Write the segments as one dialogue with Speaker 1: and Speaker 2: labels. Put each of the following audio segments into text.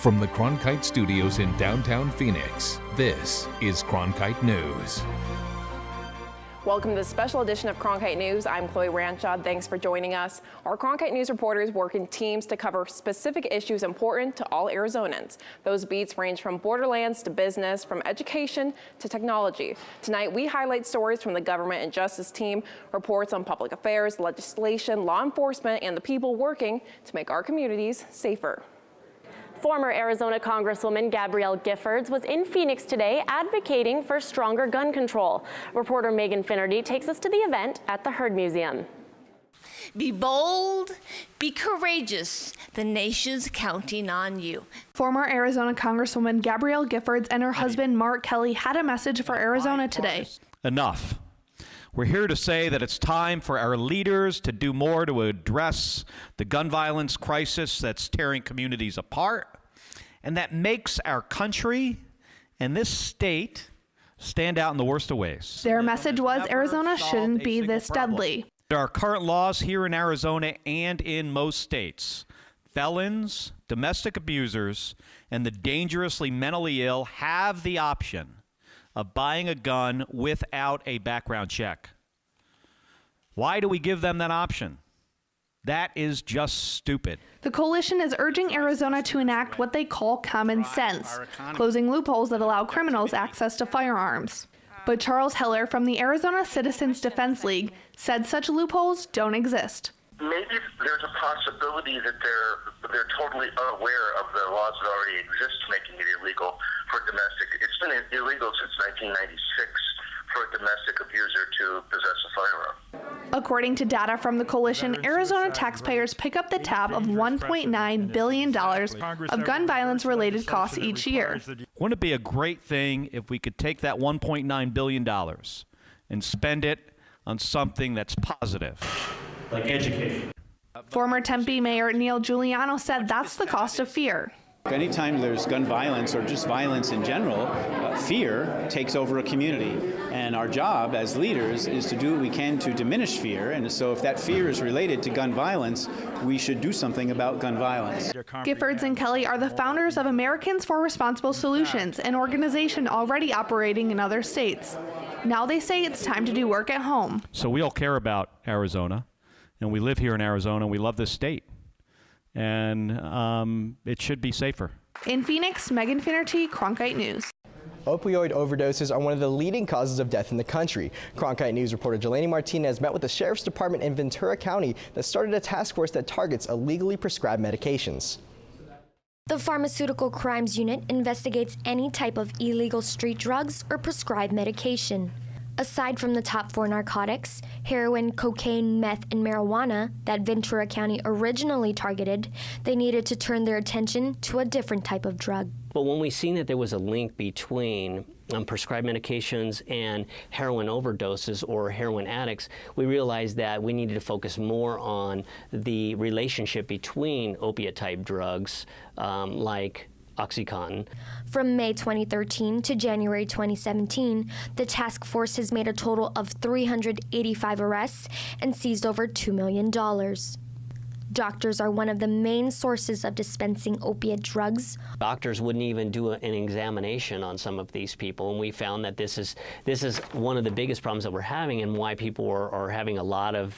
Speaker 1: From the Cronkite studios in downtown Phoenix, this is Cronkite News.
Speaker 2: Welcome to this special edition of Cronkite News. I'm Chloe Ranchod. Thanks for joining us. Our Cronkite News reporters work in teams to cover specific issues important to all Arizonans. Those beats range from borderlands to business, from education to technology. Tonight, we highlight stories from the government and justice team, reports on public affairs, legislation, law enforcement, and the people working to make our communities safer.
Speaker 3: Former Arizona Congresswoman Gabrielle Giffords was in Phoenix today advocating for stronger gun control. Reporter Megan Finnerty takes us to the event at the Heard Museum.
Speaker 4: Be bold, be courageous. The nation's counting on you.
Speaker 5: Former Arizona Congresswoman Gabrielle Giffords and her husband Mark Kelly had a message for Arizona today.
Speaker 6: Enough. We're here to say that it's time for our leaders to do more to address the gun violence crisis that's tearing communities apart and that makes our country and this state stand out in the worst of ways.
Speaker 5: Their message was Arizona shouldn't be this deadly.
Speaker 6: There are current laws here in Arizona and in most states. Felons, domestic abusers, and the dangerously mentally ill have the option of buying a gun without a background check. Why do we give them that option? That is just stupid.
Speaker 5: The coalition is urging Arizona to enact what they call common sense, closing loopholes that allow criminals access to firearms. But Charles Heller from the Arizona Citizens Defense League said such loopholes don't exist.
Speaker 7: Maybe there's a possibility that they're totally unaware of the laws that already exist making it illegal for domestic. It's been illegal since 1996 for a domestic abuser to possess a firearm.
Speaker 5: According to data from the coalition, Arizona taxpayers pick up the tab of $1.9 billion of gun violence-related costs each year.
Speaker 6: Wouldn't it be a great thing if we could take that $1.9 billion and spend it on something that's positive, like education?
Speaker 5: Former Tempe Mayor Neil Giuliano said that's the cost of fear.
Speaker 8: Anytime there's gun violence or just violence in general, fear takes over a community. And our job as leaders is to do what we can to diminish fear. And so if that fear is related to gun violence, we should do something about gun violence.
Speaker 5: Giffords and Kelly are the founders of Americans for Responsible Solutions, an organization already operating in other states. Now they say it's time to do work at home.
Speaker 6: So we all care about Arizona, and we live here in Arizona, and we love this state. And it should be safer.
Speaker 5: In Phoenix, Megan Finnerty, Cronkite News.
Speaker 9: Opioid overdoses are one of the leading causes of death in the country. Cronkite News reporter Jelani Martinez met with the Sheriff's Department in Ventura County that started a task force that targets illegally prescribed medications.
Speaker 10: The Pharmaceutical Crimes Unit investigates any type of illegal street drugs or prescribed medication. Aside from the top 4 narcotics, heroin, cocaine, meth, and marijuana that Ventura County originally targeted, they needed to turn their attention to a different type of drug.
Speaker 11: But when we seen that there was a link between prescribed medications and heroin overdoses or heroin addicts, we realized that we needed to focus more on the relationship between opiate-type drugs like OxyContin.
Speaker 10: From May 2013 to January 2017, the task force has made a total of 385 arrests and seized over $2 million. Doctors are one of the main sources of dispensing opiate drugs.
Speaker 11: Doctors wouldn't even do an examination on some of these people, and we found that this is one of the biggest problems that we're having, and why people are having a lot of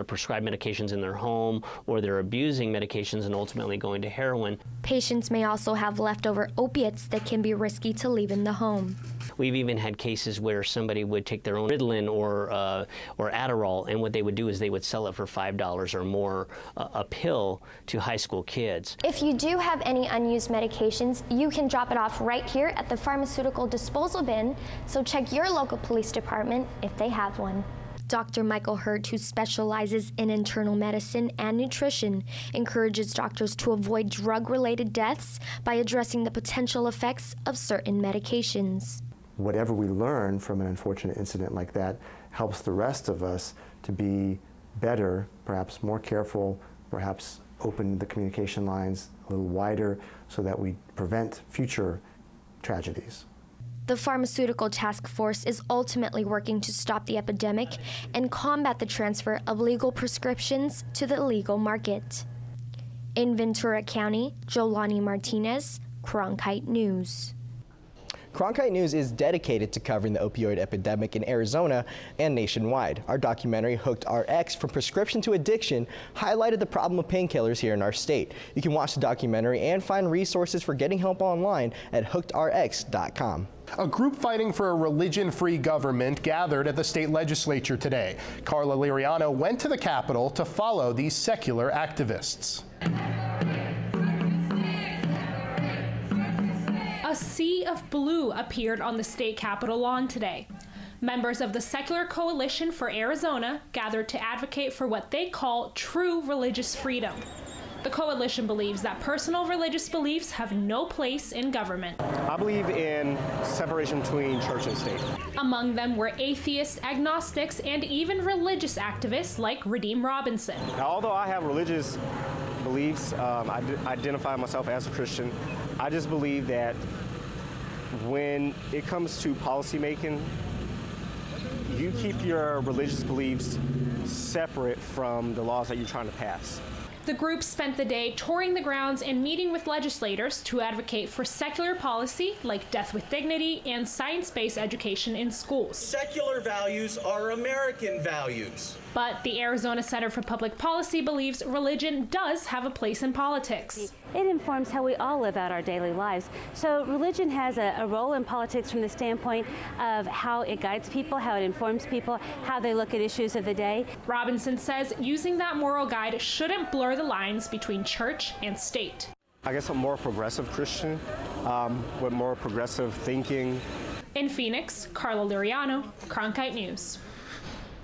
Speaker 11: prescribed medications in their home, or they're abusing medications and ultimately going to heroin.
Speaker 10: Patients may also have leftover opiates that can be risky to leave in the home.
Speaker 11: We've even had cases where somebody would take their own Ritalin or Adderall, and what they would do is they would sell it for $5 or more a pill to high school kids.
Speaker 10: If you do have any unused medications, you can drop it off right here at the pharmaceutical disposal bin, so check your local police department if they have one. Dr. Michael Hurt, who specializes in internal medicine and nutrition, encourages doctors to avoid drug-related deaths by addressing the potential effects of certain medications.
Speaker 12: Whatever we learn from an unfortunate incident like that helps the rest of us to be better, perhaps more careful, perhaps open the communication lines a little wider so that we prevent future tragedies.
Speaker 10: The Pharmaceutical Task Force is ultimately working to stop the epidemic and combat the transfer of legal prescriptions to the illegal market. In Ventura County, Jolani Martinez, Cronkite News.
Speaker 9: Cronkite News is dedicated to covering the opioid epidemic in Arizona and nationwide. Our documentary, Hooked RX, From Prescription to Addiction, highlighted the problem of painkillers here in our state. You can watch the documentary and find resources for getting help online at hookedrx.com.
Speaker 13: A group fighting for a religion-free government gathered at the state legislature today. Carla Liriano went to the Capitol to follow these secular activists.
Speaker 14: A sea of blue appeared on the state Capitol lawn today. Members of the Secular Coalition for Arizona gathered to advocate for what they call true religious freedom. The coalition believes that personal religious beliefs have no place in government.
Speaker 15: I believe in separation between church and state.
Speaker 14: Among them were atheists, agnostics, and even religious activists like Redeem Robinson.
Speaker 15: Now, although I have religious beliefs, I identify myself as a Christian, I just believe that when it comes to policy making, you keep your religious beliefs separate from the laws that you're trying to pass.
Speaker 14: The group spent the day touring the grounds and meeting with legislators to advocate for secular policy like death with dignity and science-based education in schools.
Speaker 16: Secular values are American values.
Speaker 14: But the Arizona Center for Public Policy believes religion does have a place in politics.
Speaker 17: It informs how we all live out our daily lives. So religion has a role in politics from the standpoint of how it guides people, how it informs people, how they look at issues of the day.
Speaker 14: Robinson says using that moral guide shouldn't blur the lines between church and state.
Speaker 15: I guess I'm more progressive Christian with more progressive thinking.
Speaker 14: In Phoenix, Carla Liriano, Cronkite News.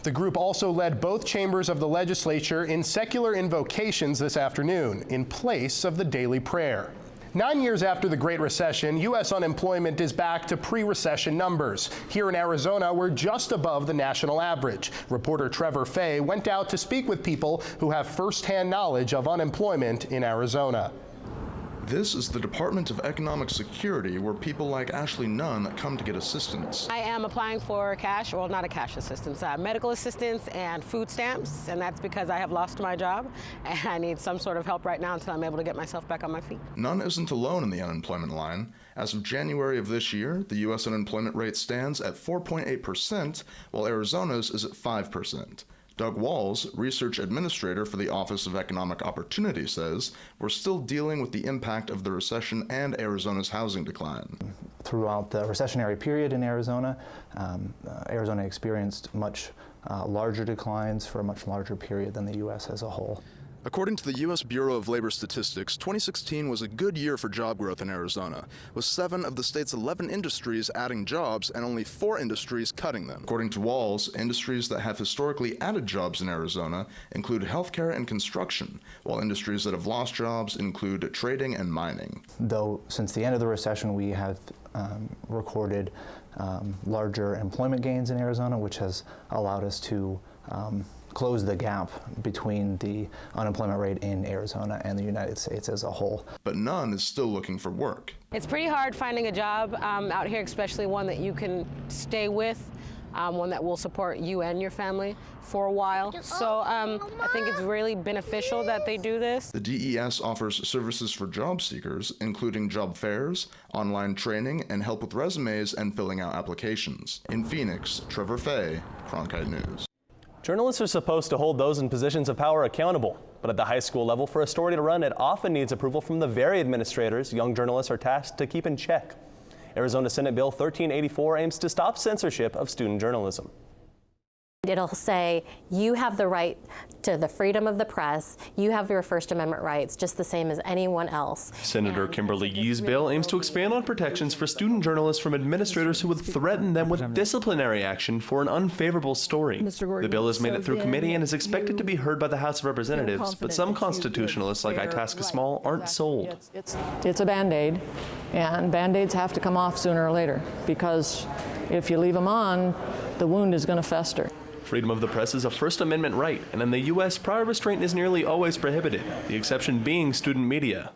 Speaker 13: The group also led both chambers of the legislature in secular invocations this afternoon in place of the daily prayer. 9 years after the Great Recession, U.S. unemployment is back to pre-recession numbers. Here in Arizona, we're just above the national average. Reporter Trevor Fay went out to speak with people who have firsthand knowledge of unemployment in Arizona.
Speaker 18: This is the Department of Economic Security, where people like Ashley Nunn come to get assistance.
Speaker 19: I am applying for cash, well, not a cash assistance, medical assistance and food stamps, and that's because I have lost my job and I need some sort of help right now until I'm able to get myself back on my feet.
Speaker 18: Nunn isn't alone in the unemployment line. As of January of this year, the U.S. unemployment rate stands at 4.8%, while Arizona's is at 5%. Doug Walls, research administrator for the Office of Economic Opportunity, says we're still dealing with the impact of the recession and Arizona's housing decline.
Speaker 20: Throughout the recessionary period in Arizona, Arizona experienced much larger declines for a much larger period than the U.S. as a whole.
Speaker 18: According to the U.S. Bureau of Labor Statistics, 2016 was a good year for job growth in Arizona, with 7 of the state's 11 industries adding jobs and only 4 industries cutting them. According to Walls, industries that have historically added jobs in Arizona include healthcare and construction, while industries that have lost jobs include trading and mining.
Speaker 20: Though since the end of the recession, we have recorded larger employment gains in Arizona, which has allowed us to close the gap between the unemployment rate in Arizona and the United States as a whole.
Speaker 18: But Nunn is still looking for work.
Speaker 19: It's pretty hard finding a job out here, especially one that you can stay with, one that will support you and your family for a while. So I think it's really beneficial that they do this.
Speaker 18: The DES offers services for job seekers, including job fairs, online training, and help with resumes and filling out applications. In Phoenix, Trevor Fay, Cronkite News.
Speaker 21: Journalists are supposed to hold those in positions of power accountable, but at the high school level, for a story to run, it often needs approval from the very administrators young journalists are tasked to keep in check. Arizona Senate Bill 1384 aims to stop censorship of student journalism.
Speaker 3: It'll say you have the right to the freedom of the press, you have your First Amendment rights just the same as anyone else.
Speaker 21: Senator Kimberly Yee's bill aims to expand on protections for student journalists from administrators who would threaten them with disciplinary action for an unfavorable story. The bill has made it through committee and is expected to be heard by the House of Representatives, but some constitutionalists like Itasca Small aren't sold.
Speaker 22: It's a Band-Aid, and Band-Aids have to come off sooner or later, because if you leave them on, the wound is going to fester.
Speaker 21: Freedom of the press is a First Amendment right, and in the U.S., prior restraint is nearly always prohibited, the exception being student media.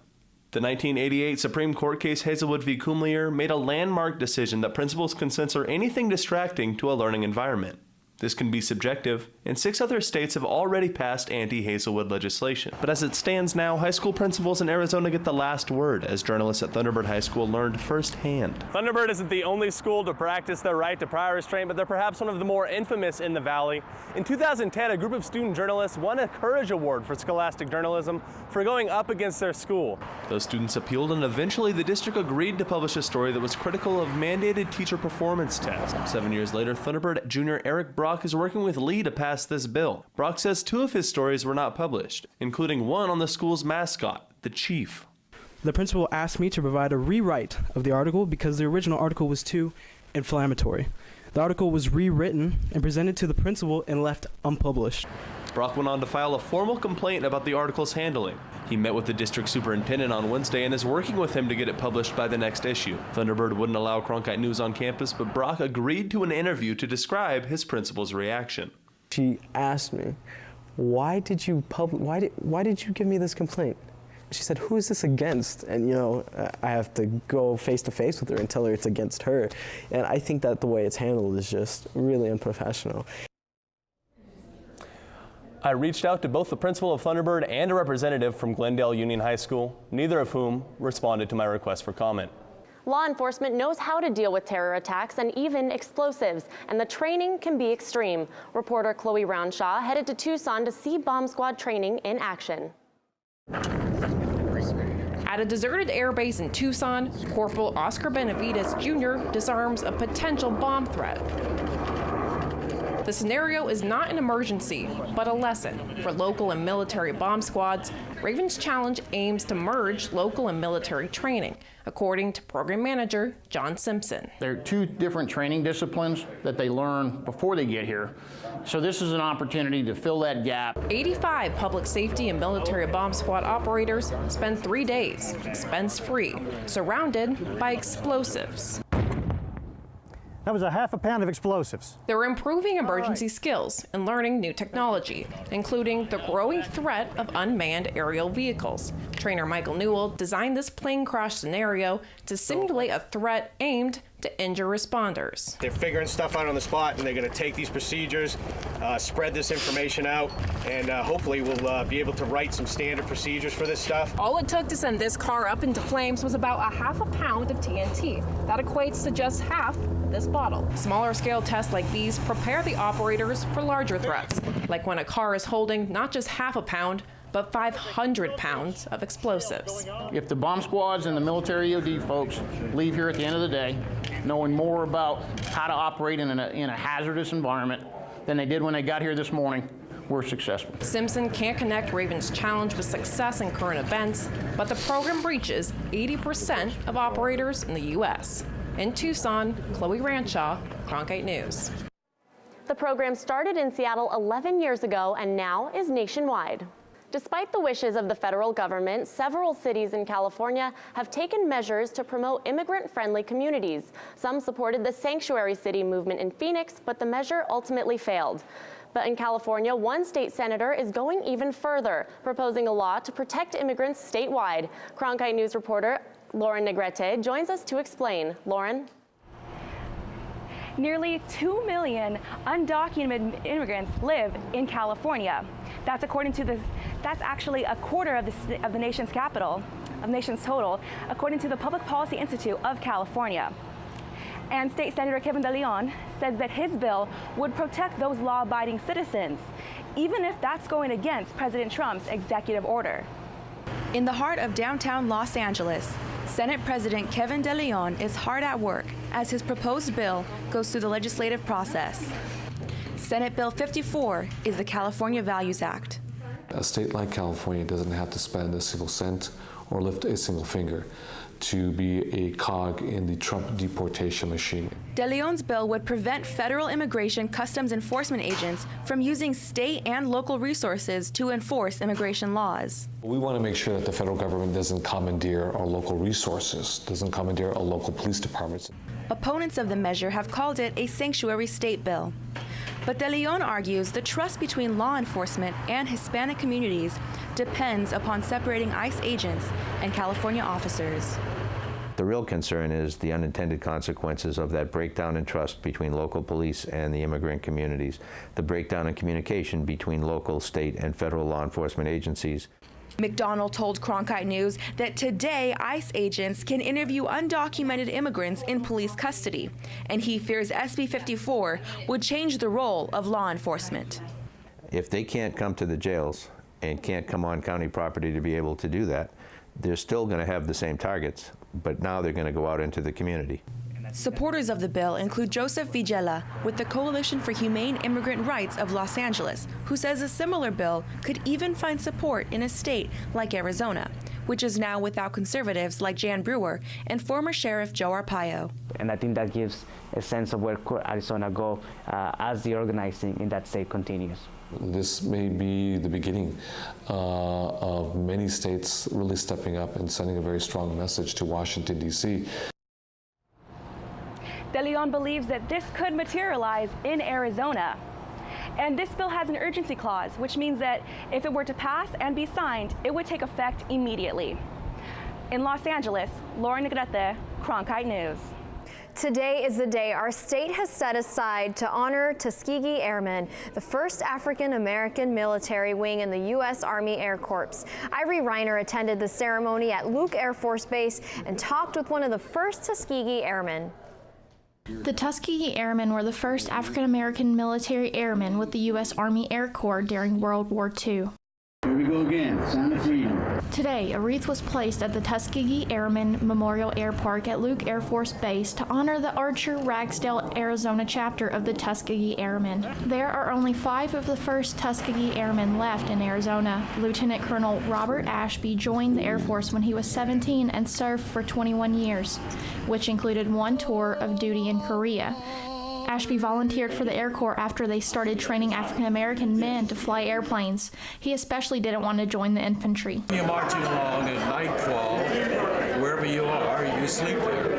Speaker 21: The 1988 Supreme Court case Hazelwood v. Kumlier made a landmark decision that principals can censor anything distracting to a learning environment. This can be subjective, and 6 other states have already passed anti-Hazelwood legislation. But as it stands now, high school principals in Arizona get the last word, as journalists at Thunderbird High School learned firsthand.
Speaker 1: Thunderbird isn't the only school to practice their right to prior restraint, but they're perhaps one of the more infamous in the Valley. In 2010, a group of student journalists won a Courage Award for scholastic journalism for going up against their school.
Speaker 21: Those students appealed, and eventually the district agreed to publish a story that was critical of mandated teacher performance tests. 7 years later, Thunderbird junior Eric Brock is working with Lee to pass this bill. Brock says 2 of his stories were not published, including one on the school's mascot, the Chief.
Speaker 2: The principal asked me to provide a rewrite of the article because the original article was too inflammatory. The article was rewritten and presented to the principal and left unpublished.
Speaker 21: Brock went on to file a formal complaint about the article's handling. He met with the district superintendent on Wednesday and is working with him to get it published by the next issue. Thunderbird wouldn't allow Cronkite News on campus, but Brock agreed to an interview to describe his principal's reaction.
Speaker 23: She asked me, why did you give me this complaint? She said, who is this against? And, you know, I have to go face to face with her and tell her it's against her. And I think that the way it's handled is just really unprofessional.
Speaker 1: I reached out to both the principal of Thunderbird and a representative from Glendale Union High School, neither of whom responded to my request for comment.
Speaker 3: Law enforcement knows how to deal with terror attacks and even explosives, and the training can be extreme. Reporter Chloe Rownshaw headed to Tucson to see bomb squad training in action.
Speaker 24: At a deserted air base in Tucson, Corporal Oscar Benavides Jr. disarms a potential bomb threat. The scenario is not an emergency, but a lesson. For local and military bomb squads, Ravens Challenge aims to merge local and military training, according to program manager John Simpson.
Speaker 25: There are 2 different training disciplines that they learn before they get here. So this is an opportunity to fill that gap.
Speaker 24: 85 public safety and military bomb squad operators spend 3 days, expense-free, surrounded by explosives.
Speaker 26: That was a half a pound of explosives.
Speaker 24: They're improving emergency skills and learning new technology, including the growing threat of unmanned aerial vehicles. Trainer Michael Newell designed this plane crash scenario to simulate a threat aimed to injure responders.
Speaker 27: They're figuring stuff out on the spot, and they're going to take these procedures, spread this information out, and hopefully we'll be able to write some standard procedures for this stuff.
Speaker 24: All it took to send this car up into flames was about a half a pound of TNT. That equates to just half this bottle. Smaller scale tests like these prepare the operators for larger threats, like when a car is holding not just half a pound, but 500 pounds of explosives.
Speaker 25: If the bomb squads and the military EOD folks leave here at the end of the day knowing more about how to operate in a hazardous environment than they did when they got here this morning, we're successful.
Speaker 24: Simpson can't connect Ravens Challenge with success in current events, but the program reaches 80% of operators in the U.S. In Tucson, Chloe Ranshaw, Cronkite News.
Speaker 3: The program started in Seattle 11 years ago and now is nationwide. Despite the wishes of the federal government, several cities in California have taken measures to promote immigrant-friendly communities. Some supported the Sanctuary City movement in Phoenix, but the measure ultimately failed. But in California, one state senator is going even further, proposing a law to protect immigrants statewide. Cronkite News reporter Lauren Negrete joins us to explain. Lauren?
Speaker 28: Nearly 2 million undocumented immigrants live in California. That's actually a quarter of the nation's total, according to the Public Policy Institute of California. And State Senator Kevin De Leon says that his bill would protect those law-abiding citizens, even if that's going against President Trump's executive order. In the heart of downtown Los Angeles, Senate President Kevin De Leon is hard at work as his proposed bill goes through the legislative process. Senate Bill 54 is the California Values Act.
Speaker 29: A state like California doesn't have to spend a single cent or lift a single finger to be a cog in the Trump deportation machine.
Speaker 28: De Leon's bill would prevent federal immigration customs enforcement agents from using state and local resources to enforce immigration laws.
Speaker 29: We want to make sure that the federal government doesn't commandeer our local resources, doesn't commandeer our local police departments.
Speaker 28: Opponents of the measure have called it a sanctuary state bill. But De Leon argues the trust between law enforcement and Hispanic communities depends upon separating ICE agents and California officers.
Speaker 4: The real concern is the unintended consequences of that breakdown in trust between local police and the immigrant communities, the breakdown in communication between local, state, and federal law enforcement agencies.
Speaker 28: McDonald told Cronkite News that today ICE agents can interview undocumented immigrants in police custody, and he fears SB 54 would change the role of law enforcement.
Speaker 4: If they can't come to the jails and can't come on county property to be able to do that, they're still going to have the same targets, but now they're going to go out into the community.
Speaker 28: Supporters of the bill include Joseph Vigela with the Coalition for Humane Immigrant Rights of Los Angeles, who says a similar bill could even find support in a state like Arizona, which is now without conservatives like Jan Brewer and former Sheriff Joe Arpaio.
Speaker 5: And I think that gives a sense of where could Arizona go as the organizing in that state continues.
Speaker 29: This may be the beginning of many states really stepping up and sending a very strong message to Washington, D.C.
Speaker 28: De Leon believes that this could materialize in Arizona. And this bill has an urgency clause, which means that if it were to pass and be signed, it would take effect immediately. In Los Angeles, Lauren Negrete, Cronkite News.
Speaker 6: Today is the day our state has set aside to honor Tuskegee Airmen, the first African-American military wing in the U.S. Army Air Corps. Ivory Reiner attended the ceremony at Luke Air Force Base and talked with one of the first Tuskegee Airmen.
Speaker 7: The Tuskegee Airmen were the first African-American military airmen with the U.S. Army Air Corps during World War II.
Speaker 8: Here we go again, sound of freedom.
Speaker 7: Today, a wreath was placed at the Tuskegee Airmen Memorial Air Park at Luke Air Force Base to honor the Archer Ragsdale, Arizona chapter of the Tuskegee Airmen. There are only 5 of the first Tuskegee Airmen left in Arizona. Lieutenant Colonel Robert Ashby joined the Air Force when he was 17 and served for 21 years, which included 1 tour of duty in Korea. Ashby volunteered for the Air Corps after they started training African-American men to fly airplanes. He especially didn't want to join the infantry.
Speaker 9: You're marching along at nightfall, wherever you are, you sleep there.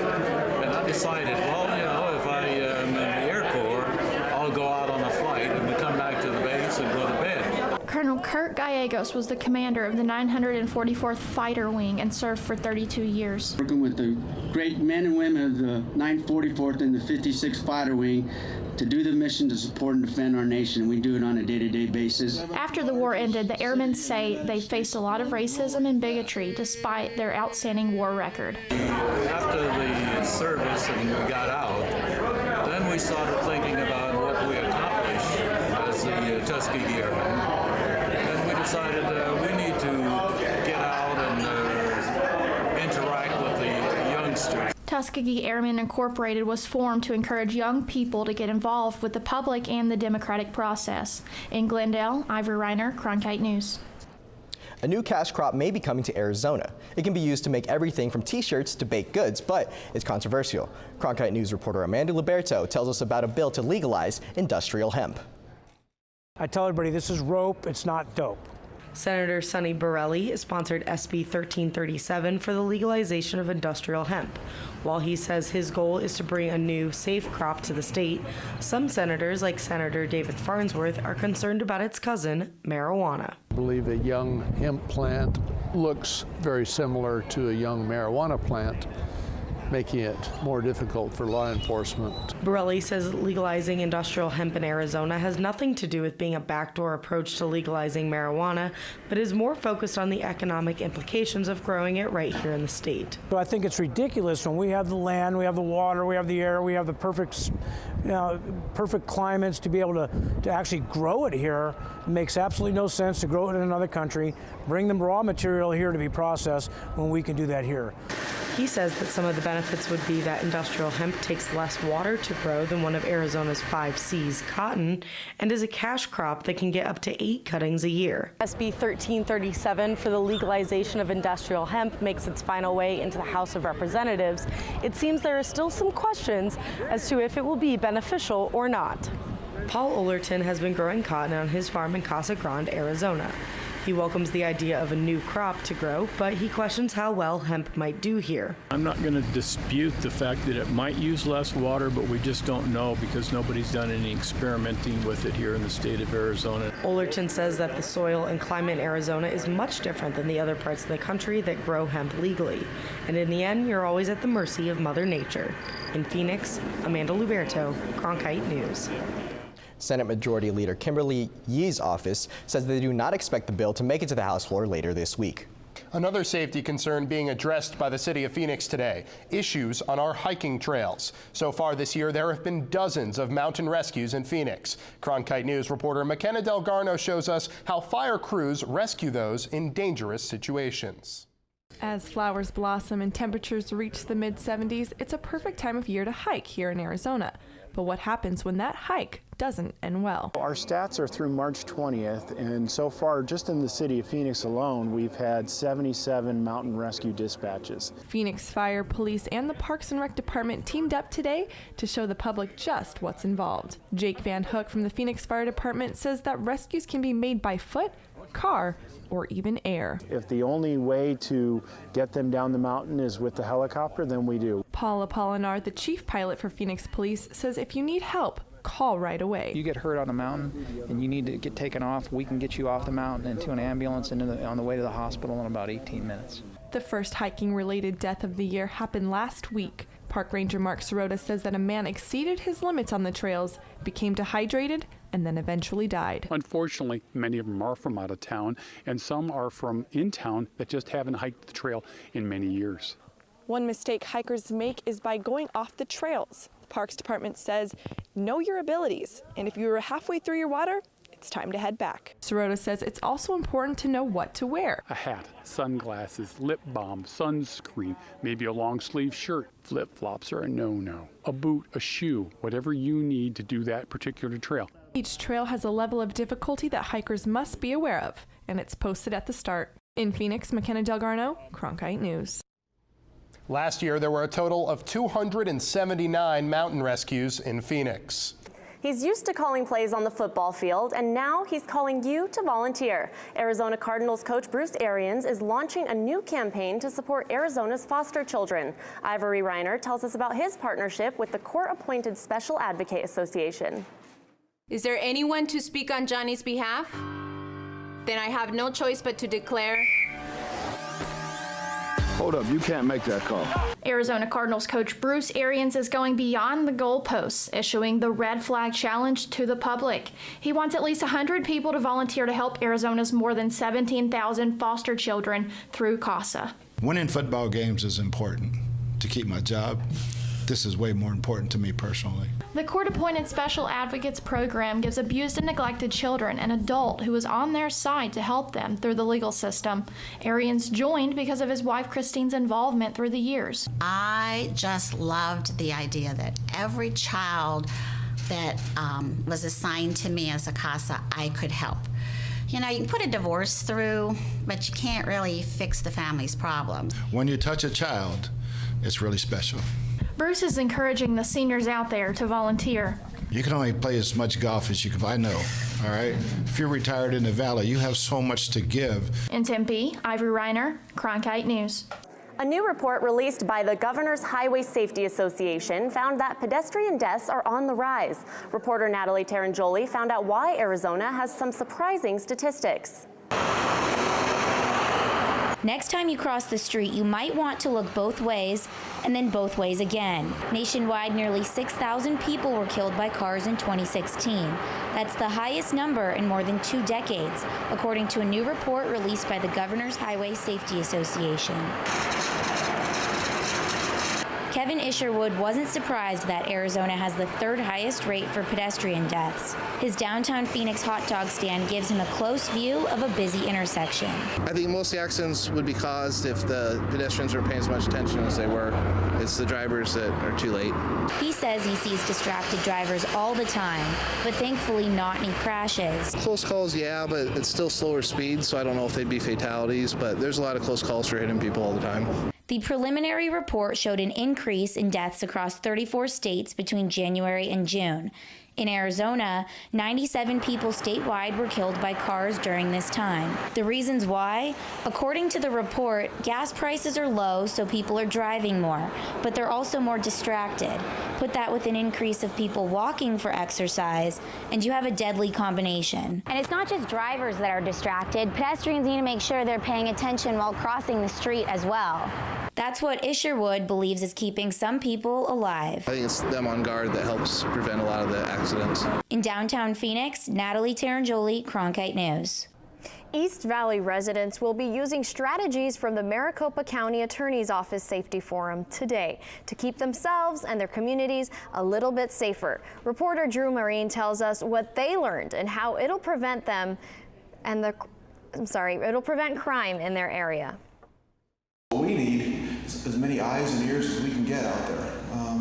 Speaker 9: And I decided, well, you know, if I am in the Air Corps, I'll go out on a flight and come back to the base and go to bed.
Speaker 7: Colonel Kurt Gallegos was the commander of the 944th Fighter Wing and served for 32 years.
Speaker 8: Working with the great men and women of the 944th and the 56th Fighter Wing to do the mission to support and defend our nation. We do it on a day-to-day basis.
Speaker 7: After the war ended, the airmen say they faced a lot of racism and bigotry despite their outstanding war record.
Speaker 9: After the service and we got out, then we started thinking about what we accomplished as the Tuskegee Airmen. Decided we need to get out and interact with the youngsters.
Speaker 7: Tuskegee Airmen Incorporated was formed to encourage young people to get involved with the public and the democratic process. In Glendale, Ivory Reiner, Cronkite News.
Speaker 10: A new cash crop may be coming to Arizona. It can be used to make everything from t-shirts to baked goods, but it's controversial. Cronkite News reporter Amanda Liberto tells us about a bill to legalize industrial hemp.
Speaker 11: I tell everybody this is rope, it's not dope.
Speaker 12: Senator Sonny Borelli sponsored SB 1337 for the legalization of industrial hemp. While he says his goal is to bring a new, safe crop to the state, some senators, like Senator David Farnsworth, are concerned about its cousin, marijuana.
Speaker 30: I believe a young hemp plant looks very similar to a young marijuana plant, making it more difficult for law enforcement.
Speaker 12: Borelli says legalizing industrial hemp in Arizona has nothing to do with being a backdoor approach to legalizing marijuana, but is more focused on the economic implications of growing it right here in the state.
Speaker 26: So I think it's ridiculous when we have the land, we have the water, we have the air, we have the perfect climates to be able to actually grow it here. It makes absolutely no sense to grow it in another country, bring the raw material here to be processed when we can do that here.
Speaker 12: He says that some of the benefits would be that industrial hemp takes less water to grow than one of Arizona's 5 C's, cotton, and is a cash crop that can get up to 8 cuttings a year.
Speaker 3: SB 1337 for the legalization of industrial hemp makes its final way into the House of Representatives. It seems there are still some questions as to if it will be beneficial or not.
Speaker 12: Paul Ollerton has been growing cotton on his farm in Casa Grande, Arizona. He welcomes the idea of a new crop to grow, but he questions how well hemp might do here.
Speaker 2: I'm not going to dispute the fact that it might use less water, but we just don't know because nobody's done any experimenting with it here in the state of Arizona.
Speaker 12: Ollerton says that the soil and climate in Arizona is much different than the other parts of the country that grow hemp legally. And in the end, you're always at the mercy of Mother Nature. In Phoenix, Amanda Luberto, Cronkite News.
Speaker 10: Senate Majority Leader Kimberly Yee's office says they do not expect the bill to make it to the House floor later this week.
Speaker 13: Another safety concern being addressed by the city of Phoenix today, issues on our hiking trails. So far this year, there have been dozens of mountain rescues in Phoenix. Cronkite News reporter McKenna Delgarno shows us how fire crews rescue those in dangerous situations.
Speaker 14: As flowers blossom and temperatures reach the mid-70s, it's a perfect time of year to hike here in Arizona. But what happens when that hike doesn't end well?
Speaker 15: Our stats are through March 20th, and so far, just in the city of Phoenix alone, we've had 77 mountain rescue dispatches.
Speaker 14: Phoenix Fire, Police, and the Parks and Rec Department teamed up today to show the public just what's involved. Jake Van Hook from the Phoenix Fire Department says that rescues can be made by foot, car, or even air.
Speaker 15: If the only way to get them down the mountain is with the helicopter, then we do.
Speaker 14: Paul Apolinar, the chief pilot for Phoenix Police, says if you need help, call right away.
Speaker 16: You get hurt on a mountain and you need to get taken off, we can get you off the mountain into an ambulance and on the way to the hospital in about 18 minutes.
Speaker 14: The first hiking-related death of the year happened last week. Park Ranger Mark Sirota says that a man exceeded his limits on the trails, became dehydrated, and then eventually died.
Speaker 17: Unfortunately, many of them are from out of town, and some are from in town that just haven't hiked the trail in many years.
Speaker 14: One mistake hikers make is by going off the trails. The Parks Department says, know your abilities, and if you are halfway through your water, it's time to head back. Sirota says it's also important to know what to wear.
Speaker 17: A hat, sunglasses, lip balm, sunscreen, maybe a long sleeve shirt. Flip-flops are a no-no. A boot, a shoe, whatever you need to do that particular trail.
Speaker 14: Each trail has a level of difficulty that hikers must be aware of, and it's posted at the start. In Phoenix, McKenna Delgarno, Cronkite News.
Speaker 13: Last year, there were a total of 279 mountain rescues in Phoenix.
Speaker 3: He's used to calling plays on the football field, and now he's calling you to volunteer. Arizona Cardinals coach Bruce Arians is launching a new campaign to support Arizona's foster children. Ivory Reiner tells us about his partnership with the court-appointed Special Advocate Association.
Speaker 18: Is there anyone to speak on Johnny's behalf? Then I have no choice but to declare.
Speaker 19: Hold up, you can't make that call.
Speaker 7: Arizona Cardinals coach Bruce Arians is going beyond the goalposts, issuing the Red Flag Challenge to the public. He wants at least 100 people to volunteer to help Arizona's more than 17,000 foster children through CASA.
Speaker 20: Winning football games is important to keep my job. This is way more important to me personally.
Speaker 7: The court-appointed Special Advocates program gives abused and neglected children an adult who is on their side to help them through the legal system. Arians joined because of his wife Christine's involvement through the years.
Speaker 22: I just loved the idea that every child that was assigned to me as a CASA, I could help. You know, you can put a divorce through, but you can't really fix the family's problems.
Speaker 20: When you touch a child, it's really special.
Speaker 7: Bruce is encouraging the seniors out there to volunteer.
Speaker 20: You can only play as much golf as you can. I know, all right? If you're retired in the Valley, you have so much to give.
Speaker 7: In Tempe, Ivory Reiner, Cronkite News.
Speaker 3: A new report released by the Governor's Highway Safety Association found that pedestrian deaths are on the rise. Reporter Natalie Tarangoli found out why Arizona has some surprising statistics.
Speaker 31: Next time you cross the street, you might want to look both ways and then both ways again. Nationwide, nearly 6,000 people were killed by cars in 2016. That's the highest number in more than 2 decades, according to a new report released by the Governor's Highway Safety Association. Kevin Isherwood wasn't surprised that Arizona has the 3rd highest rate for pedestrian deaths. His downtown Phoenix hot dog stand gives him a close view of a busy intersection.
Speaker 32: I think most of the accidents would be caused if the pedestrians weren't paying as much attention as they were. It's the drivers that are too late.
Speaker 31: He says he sees distracted drivers all the time, but thankfully not any crashes.
Speaker 32: Close calls, yeah, but it's still slower speed, so I don't know if they'd be fatalities, but there's a lot of close calls for hitting people all the time.
Speaker 31: The preliminary report showed an increase in deaths across 34 states between January and June. In Arizona, 97 people statewide were killed by cars during this time. The reasons why? According to the report, gas prices are low, so people are driving more, but they're also more distracted. Put that with an increase of people walking for exercise, and you have a deadly combination.
Speaker 1: And it's not just drivers that are distracted. Pedestrians need to make sure they're paying attention while crossing the street as well.
Speaker 31: That's what Isherwood believes is keeping some people alive.
Speaker 32: I think it's them on guard that helps prevent a lot of the accidents.
Speaker 31: In downtown Phoenix, Natalie Tarangeli, Cronkite News.
Speaker 4: East Valley residents will be using strategies from the Maricopa County Attorney's Office Safety Forum today to keep themselves and their communities a little bit safer. Reporter Drew Marine tells us what they learned and how it'll prevent it'll prevent crime in their area.
Speaker 5: What we need is as many eyes and ears as we can get out there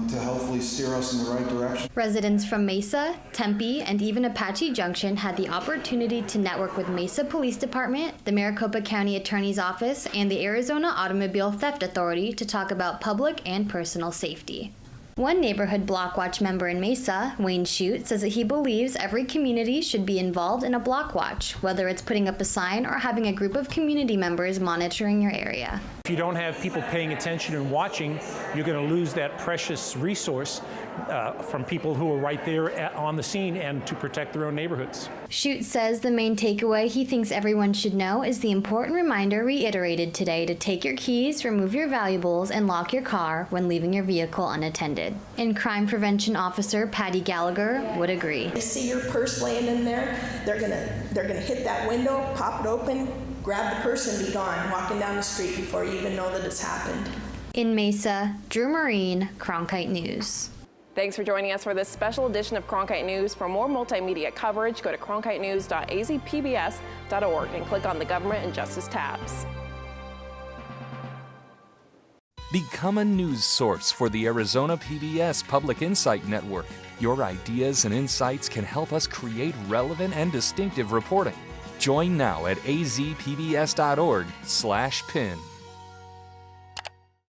Speaker 5: to hopefully steer us in the right direction.
Speaker 6: Residents from Mesa, Tempe, and even Apache Junction had the opportunity to network with Mesa Police Department, the Maricopa County Attorney's Office, and the Arizona Automobile Theft Authority to talk about public and personal safety. One neighborhood block watch member in Mesa, Wayne Shute, says that he believes every community should be involved in a block watch, whether it's putting up a sign or having a group of community members monitoring your area.
Speaker 11: If you don't have people paying attention and watching, you're going to lose that precious resource from people who are right there on the scene and to protect their own neighborhoods.
Speaker 6: Shute says the main takeaway he thinks everyone should know is the important reminder reiterated today to take your keys, remove your valuables, and lock your car when leaving your vehicle unattended. And crime prevention officer Patty Gallagher would agree.
Speaker 8: They see your purse laying in there, they're gonna hit that window, pop it open, grab the purse and be gone, walking down the street before you even know that it's happened.
Speaker 6: In Mesa, Drew Marine, Cronkite News.
Speaker 21: Thanks for joining us for this special edition of Cronkite News. For more multimedia coverage, go to cronkitenews.azpbs.org and click on the Government and Justice tabs.
Speaker 23: Become a news source for the Arizona PBS Public Insight Network. Your ideas and insights can help us create relevant and distinctive reporting. Join now at azpbs.org/pin.